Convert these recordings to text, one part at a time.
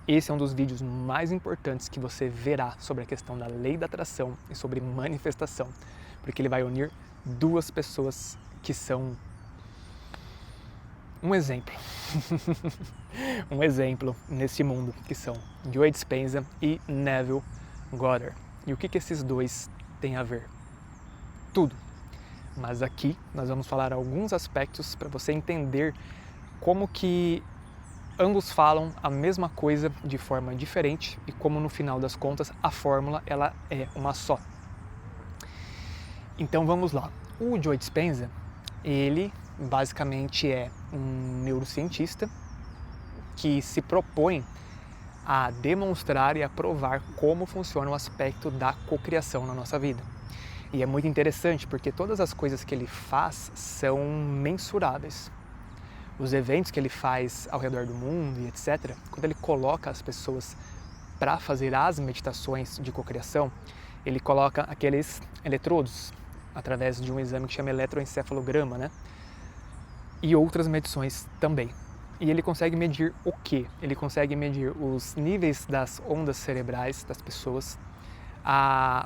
esse é um dos vídeos mais importantes que você verá sobre a questão da lei da atração e sobre manifestação, porque ele vai unir duas pessoas que são um exemplo, um exemplo nesse mundo, que são Joe Dispenza e Neville Goddard. E o que esses dois têm a ver? Tudo. Mas aqui nós vamos falar alguns aspectos para você entender como que ambos falam a mesma coisa de forma diferente e como no final das contas a fórmula ela é uma só. Então vamos lá. O Joe Dispenza, ele basicamente é um neurocientista que se propõe a demonstrar e a provar como funciona o aspecto da cocriação na nossa vida. E é muito interessante porque todas as coisas que ele faz são mensuráveis. Os eventos que ele faz ao redor do mundo e etc., quando ele coloca as pessoas para fazer as meditações de cocriação, ele coloca aqueles eletrodos através de um exame que chama eletroencefalograma, né? E outras medições também. E ele consegue medir o quê? Ele consegue medir os níveis das ondas cerebrais das pessoas,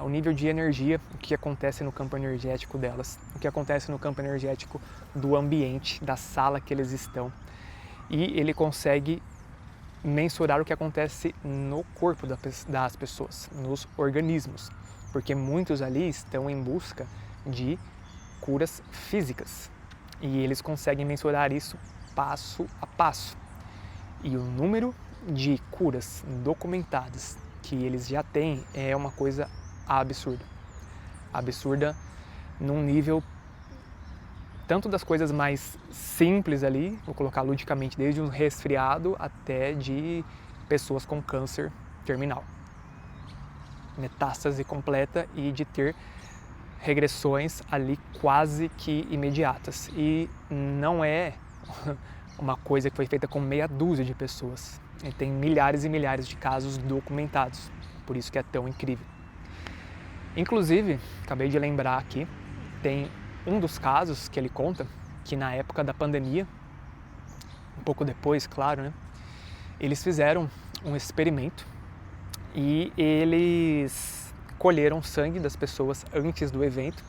o nível de energia, o que acontece no campo energético delas, o que acontece no campo energético do ambiente, da sala que eles estão. E ele consegue mensurar o que acontece no corpo das pessoas, nos organismos, porque muitos ali estão em busca de curas físicas e eles conseguem mensurar isso passo a passo. E o número de curas documentadas que eles já têm é uma coisa absurda. Absurda num nível tanto das coisas mais simples ali, vou colocar ludicamente, desde um resfriado até de pessoas com câncer terminal. Metástase completa e de ter regressões ali quase que imediatas. E não é uma coisa que foi feita com meia dúzia de pessoas. Ele tem milhares e milhares de casos documentados, por isso que é tão incrível. Inclusive, acabei de lembrar aqui, tem um dos casos que ele conta, que na época da pandemia, um pouco depois, claro, né, eles fizeram um experimento e eles colheram sangue das pessoas antes do evento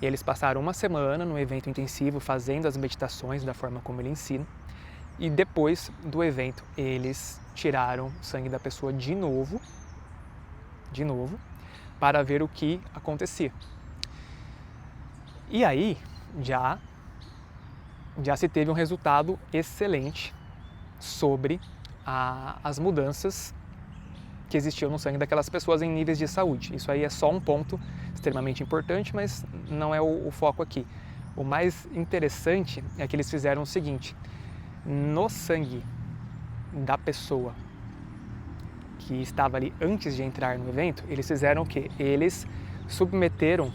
e eles passaram uma semana no evento intensivo fazendo as meditações da forma como ele ensina. E depois do evento, eles tiraram o sangue da pessoa de novo, para ver o que acontecia. E aí, já se teve um resultado excelente sobre as mudanças que existiam no sangue daquelas pessoas em níveis de saúde. Isso aí é só um ponto extremamente importante, mas não é o foco aqui. O mais interessante é que eles fizeram o seguinte: no sangue da pessoa que estava ali antes de entrar no evento, eles fizeram o quê? Eles submeteram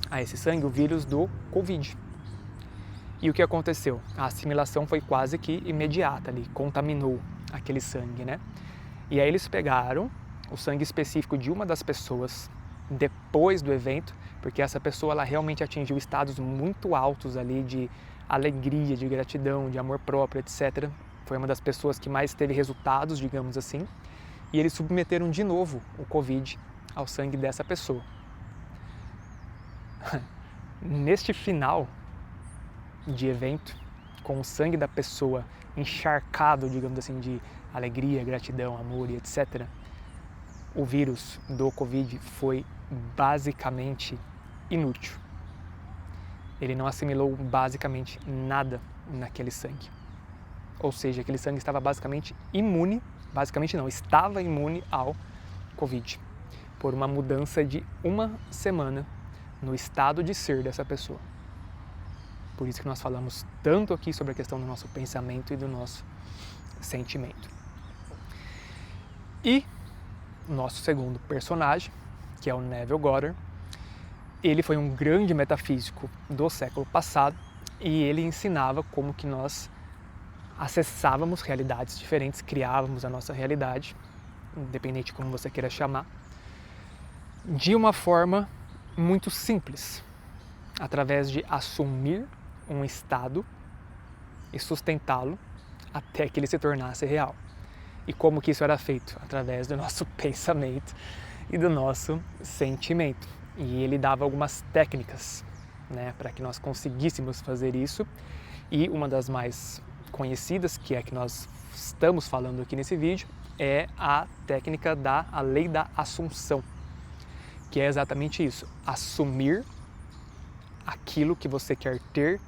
a esse sangue o vírus do Covid. E o que aconteceu? A assimilação foi quase que imediata ali, contaminou aquele sangue, né? E aí eles pegaram o sangue específico de uma das pessoas depois do evento, porque essa pessoa ela realmente atingiu estados muito altos ali de alegria, de gratidão, de amor próprio, etc. Foi uma das pessoas que mais teve resultados, digamos assim, e eles submeteram de novo o Covid ao sangue dessa pessoa. Neste final de evento, com o sangue da pessoa encharcado, digamos assim, de alegria, gratidão, amor e etc., o vírus do Covid foi basicamente inútil. Ele não assimilou basicamente nada naquele sangue. Ou seja, aquele sangue estava basicamente imune, basicamente não, estava imune ao Covid, por uma mudança de uma semana no estado de ser dessa pessoa. Por isso que nós falamos tanto aqui sobre a questão do nosso pensamento e do nosso sentimento. E nosso segundo personagem, que é o Neville Goddard, ele foi um grande metafísico do século passado e ele ensinava como que nós acessávamos realidades diferentes, criávamos a nossa realidade, independente de como você queira chamar, de uma forma muito simples, através de assumir um estado e sustentá-lo até que ele se tornasse real. E como que isso era feito? Através do nosso pensamento e do nosso sentimento. E ele dava algumas técnicas, né, para que nós conseguíssemos fazer isso. E uma das mais conhecidas, que é a que nós estamos falando aqui nesse vídeo, é a técnica a lei da assunção, que é exatamente isso: assumir aquilo que você quer ter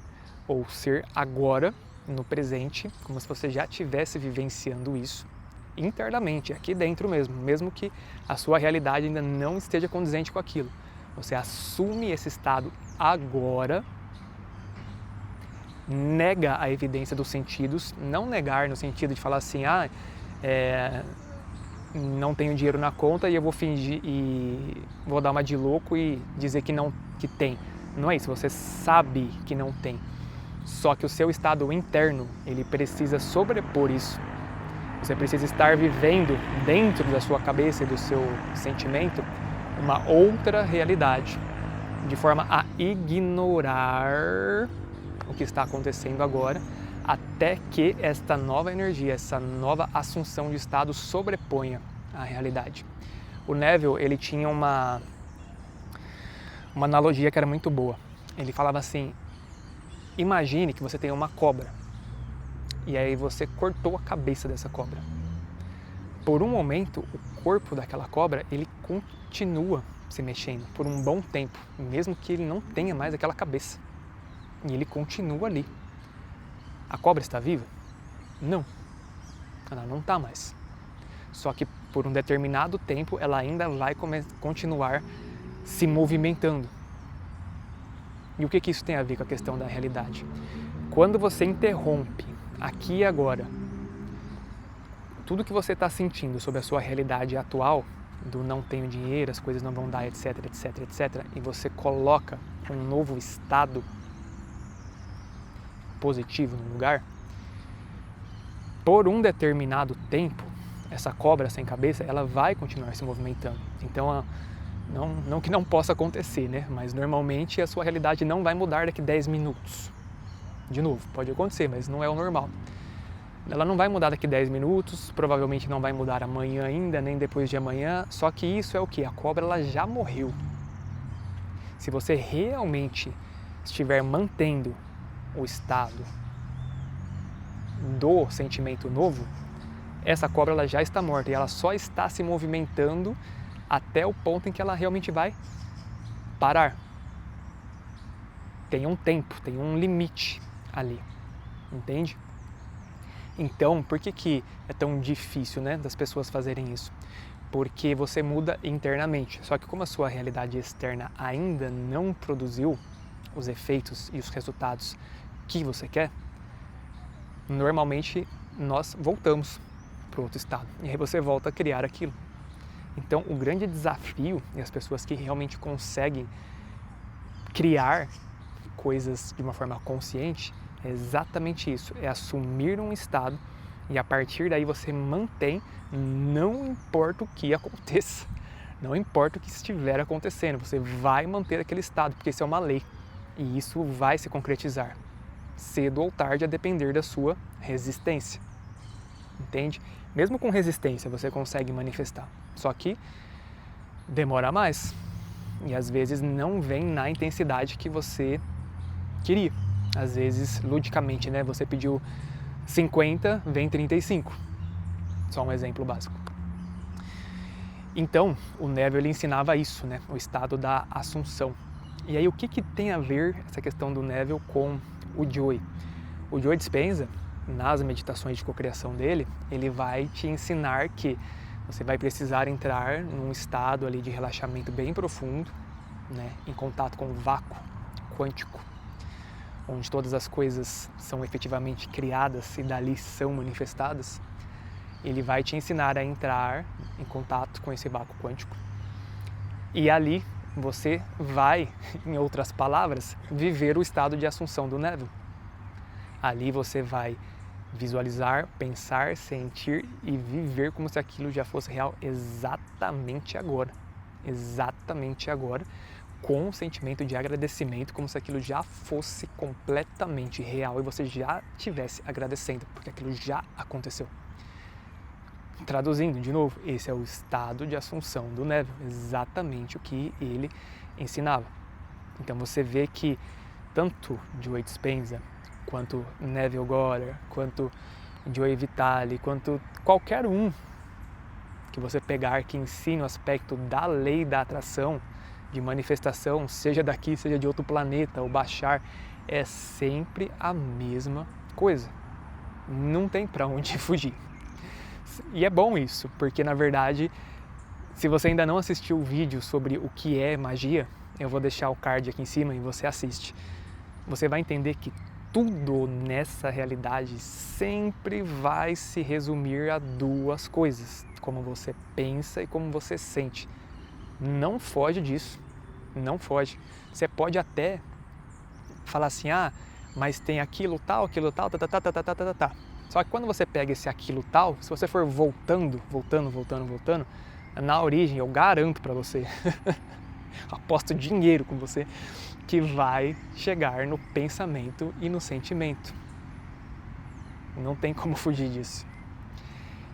ou ser agora, no presente, como se você já estivesse vivenciando isso internamente, aqui dentro mesmo que a sua realidade ainda não esteja condizente com aquilo. Você assume esse estado agora, nega a evidência dos sentidos, não negar no sentido de falar assim, não tenho dinheiro na conta e eu vou fingir e vou dar uma de louco e dizer que tem. Não é isso, você sabe que não tem. Só que o seu estado interno, ele precisa sobrepor isso. Você precisa estar vivendo dentro da sua cabeça e do seu sentimento uma outra realidade, de forma a ignorar o que está acontecendo agora, até que esta nova energia, essa nova assunção de estado sobreponha a realidade. O Neville, ele tinha uma analogia que era muito boa. Ele falava assim: imagine que você tem uma cobra e aí você cortou a cabeça dessa cobra. Por um momento, o corpo daquela cobra, ele continua se mexendo por um bom tempo, mesmo que ele não tenha mais aquela cabeça. E ele continua ali. A cobra está viva? Não. Ela não está mais. Só que por um determinado tempo, ela ainda vai continuar se movimentando. E o que isso tem a ver com a questão da realidade? Quando você interrompe aqui e agora tudo que você está sentindo sobre a sua realidade atual, do não tenho dinheiro, as coisas não vão dar, etc, etc, etc, e você coloca um novo estado positivo no lugar, por um determinado tempo, essa cobra sem cabeça, ela vai continuar se movimentando. Então, não que não possa acontecer, né? Mas normalmente a sua realidade não vai mudar daqui 10 minutos. De novo, pode acontecer, mas não é o normal. Ela não vai mudar daqui 10 minutos, provavelmente não vai mudar amanhã ainda, nem depois de amanhã, só que isso é o que? A cobra, ela já morreu. Se você realmente estiver mantendo o estado do sentimento novo, essa cobra, ela já está morta e ela só está se movimentando até o ponto em que ela realmente vai parar. Tem um tempo, tem um limite ali, entende? Então, por que é tão difícil, né, das pessoas fazerem isso? Porque você muda internamente, só que como a sua realidade externa ainda não produziu os efeitos e os resultados que você quer, normalmente nós voltamos para o outro estado e aí você volta a criar aquilo. Então, o grande desafio e as pessoas que realmente conseguem criar coisas de uma forma consciente é exatamente isso, é assumir um estado e a partir daí você mantém, não importa o que aconteça, não importa o que estiver acontecendo, você vai manter aquele estado, porque isso é uma lei e isso vai se concretizar, cedo ou tarde, a depender da sua resistência, entende? Mesmo com resistência você consegue manifestar, só que demora mais e às vezes não vem na intensidade que você queria. Às vezes, ludicamente, né? Você pediu 50, vem 35. Só um exemplo básico. Então, o Neville, ele ensinava isso, né? O estado da assunção. E aí, o que tem a ver essa questão do Neville com o Joe? O Joe Dispenza, nas meditações de cocriação dele, ele vai te ensinar que você vai precisar entrar num estado ali de relaxamento bem profundo, né? Em contato com o vácuo quântico, onde todas as coisas são efetivamente criadas e dali são manifestadas. Ele vai te ensinar a entrar em contato com esse vácuo quântico e ali você vai, em outras palavras, viver o estado de assunção do Neville. Ali você vai visualizar, pensar, sentir e viver como se aquilo já fosse real exatamente agora, com um sentimento de agradecimento, como se aquilo já fosse completamente real e você já estivesse agradecendo, porque aquilo já aconteceu. traduzindo de novo, esse é o estado de assunção do Neville, exatamente o que ele ensinava. Então você vê que tanto Joe Dispenza, quanto Neville Goddard, quanto Joe Vitale, quanto qualquer um que você pegar que ensine o aspecto da lei da atração, de manifestação, seja daqui, seja de outro planeta, ou baixar, é sempre a mesma coisa. Não tem para onde fugir. E é bom isso, porque na verdade, se você ainda não assistiu o vídeo sobre o que é magia, eu vou deixar o card aqui em cima e você assiste. Você vai entender que tudo nessa realidade sempre vai se resumir a duas coisas: como você pensa e como você sente. Não foge disso, não foge. Você pode até falar assim, mas tem aquilo tal, tá. Só que quando você pega esse aquilo tal, se você for voltando, na origem, eu garanto para você, aposto dinheiro com você, que vai chegar no pensamento e no sentimento. Não tem como fugir disso.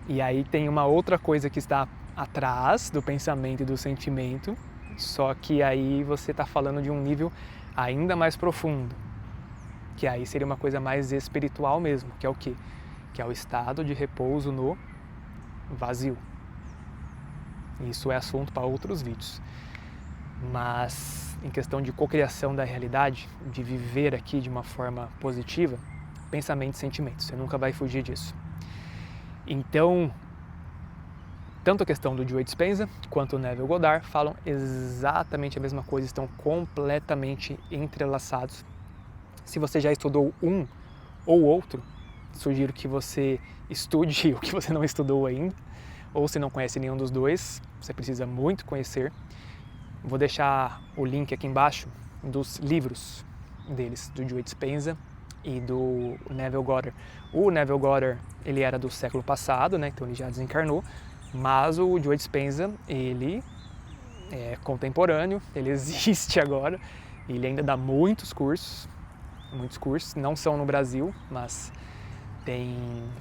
E aí tem uma outra coisa que está atrás do pensamento e do sentimento, só que aí você está falando de um nível ainda mais profundo, que aí seria uma coisa mais espiritual mesmo, que é o quê? Que é o estado de repouso no vazio. Isso é assunto para outros vídeos. Mas em questão de cocriação da realidade, de viver aqui de uma forma positiva, pensamento e sentimento, você nunca vai fugir disso. Então, tanto a questão do Joe Dispenza quanto o Neville Goddard falam exatamente a mesma coisa, estão completamente entrelaçados. Se você já estudou um ou outro, sugiro que você estude o que você não estudou ainda, ou se não conhece nenhum dos dois, você precisa muito conhecer. Vou deixar o link aqui embaixo dos livros deles, do Joe Dispenza e do Neville Goddard. O Neville Goddard, ele era do século passado, né? Então ele já desencarnou, mas o Joe Dispenza, ele é contemporâneo, ele existe agora, ele ainda dá muitos cursos, não são no Brasil, mas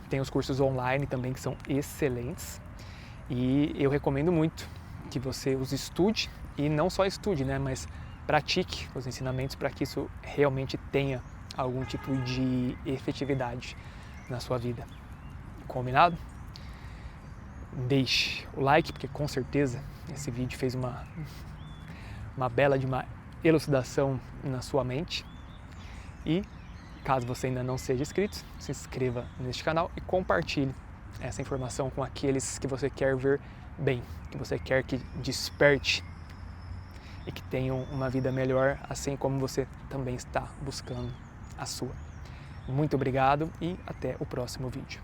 tem os cursos online também que são excelentes, e eu recomendo muito que você os estude, e não só estude, né, mas pratique os ensinamentos para que isso realmente tenha algum tipo de efetividade na sua vida. Combinado? Deixe o like, porque com certeza esse vídeo fez uma bela de uma elucidação na sua mente. E caso você ainda não seja inscrito, se inscreva neste canal e compartilhe essa informação com aqueles que você quer ver bem, que você quer que desperte e que tenham uma vida melhor, assim como você também está buscando a sua. Muito obrigado e até o próximo vídeo.